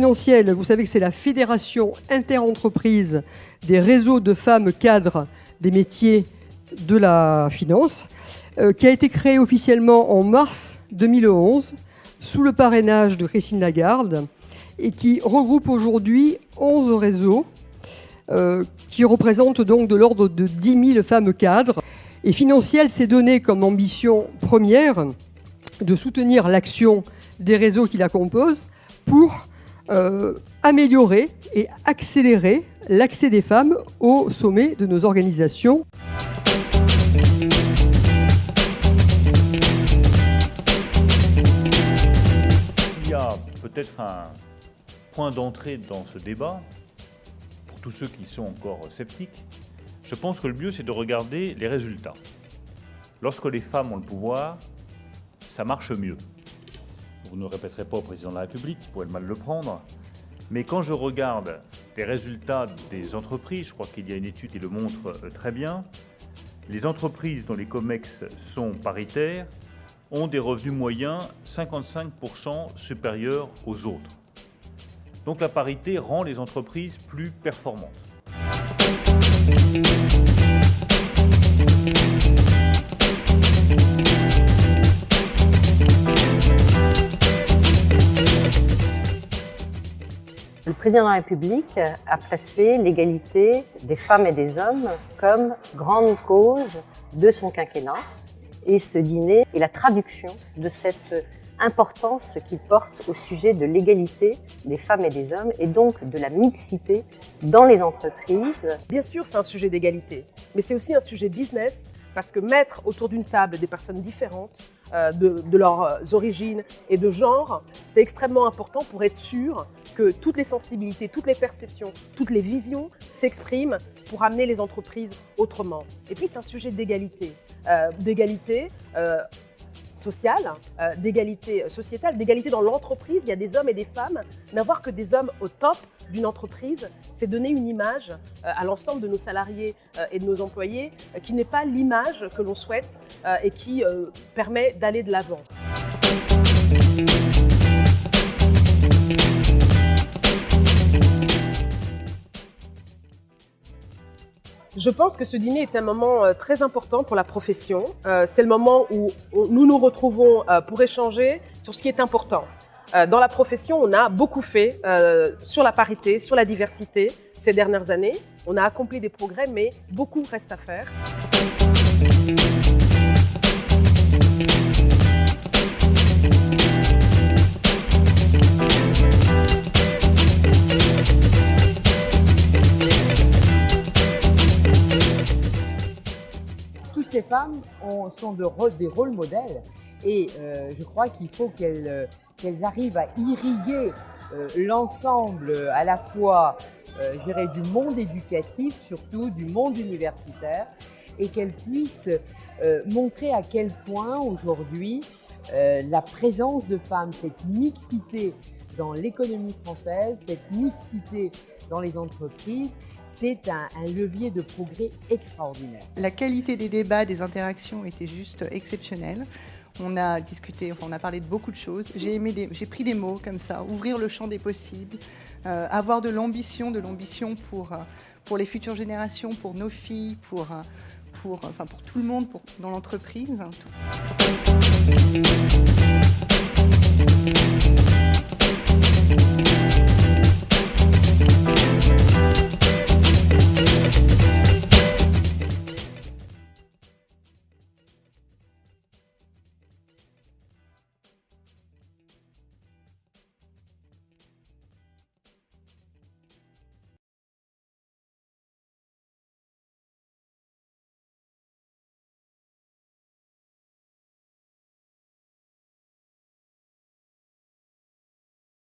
Financiel, vous savez que c'est la fédération interentreprises des réseaux de femmes cadres des métiers de la finance, qui a été créée officiellement en mars 2011 sous le parrainage de Christine Lagarde et qui regroupe aujourd'hui 11 réseaux qui représentent donc de l'ordre de 10 000 femmes cadres. Et Financiel s'est donné comme ambition première de soutenir l'action des réseaux qui la composent pour améliorer et accélérer l'accès des femmes au sommet de nos organisations. Il y a peut-être un point d'entrée dans ce débat, pour tous ceux qui sont encore sceptiques. Je pense que le mieux, c'est de regarder les résultats. Lorsque les femmes ont le pouvoir, ça marche mieux. Vous ne répéterez pas au président de la République, il pourrait mal le prendre. Mais quand je regarde les résultats des entreprises, je crois qu'il y a une étude qui le montre très bien, les entreprises dont les COMEX sont paritaires ont des revenus moyens 55% supérieurs aux autres. Donc la parité rend les entreprises plus performantes. Le président de la République a placé l'égalité des femmes et des hommes comme grande cause de son quinquennat. Et ce dîner est la traduction de cette importance qu'il porte au sujet de l'égalité des femmes et des hommes et donc de la mixité dans les entreprises. Bien sûr, c'est un sujet d'égalité, mais c'est aussi un sujet business parce que mettre autour d'une table des personnes différentes de leurs origines et de genre, c'est extrêmement important pour être sûr que toutes les sensibilités, toutes les perceptions, toutes les visions s'expriment pour amener les entreprises autrement. Et puis c'est un sujet d'égalité, sociale, d'égalité sociétale, d'égalité dans l'entreprise. Il y a des hommes et des femmes. N'avoir que des hommes au top d'une entreprise, c'est donner une image à l'ensemble de nos salariés et de nos employés qui n'est pas l'image que l'on souhaite et qui permet d'aller de l'avant. Je pense que ce dîner est un moment très important pour la profession. C'est le moment où nous nous retrouvons pour échanger sur ce qui est important. Dans la profession, on a beaucoup fait sur la parité, sur la diversité ces dernières années. On a accompli des progrès, mais beaucoup reste à faire. Ces femmes sont des rôles modèles et je crois qu'il faut qu'elles arrivent à irriguer l'ensemble à la fois je dirais, du monde éducatif, surtout du monde universitaire, et qu'elles puissent montrer à quel point aujourd'hui la présence de femmes, cette mixité dans l'économie française, cette mixité dans les entreprises, c'est un levier de progrès extraordinaire. La qualité des débats, des interactions était juste exceptionnelle. On a discuté, on a parlé de beaucoup de choses. J'ai pris des mots comme ça, ouvrir le champ des possibles, avoir de l'ambition pour les futures générations, pour nos filles, pour tout le monde, dans l'entreprise.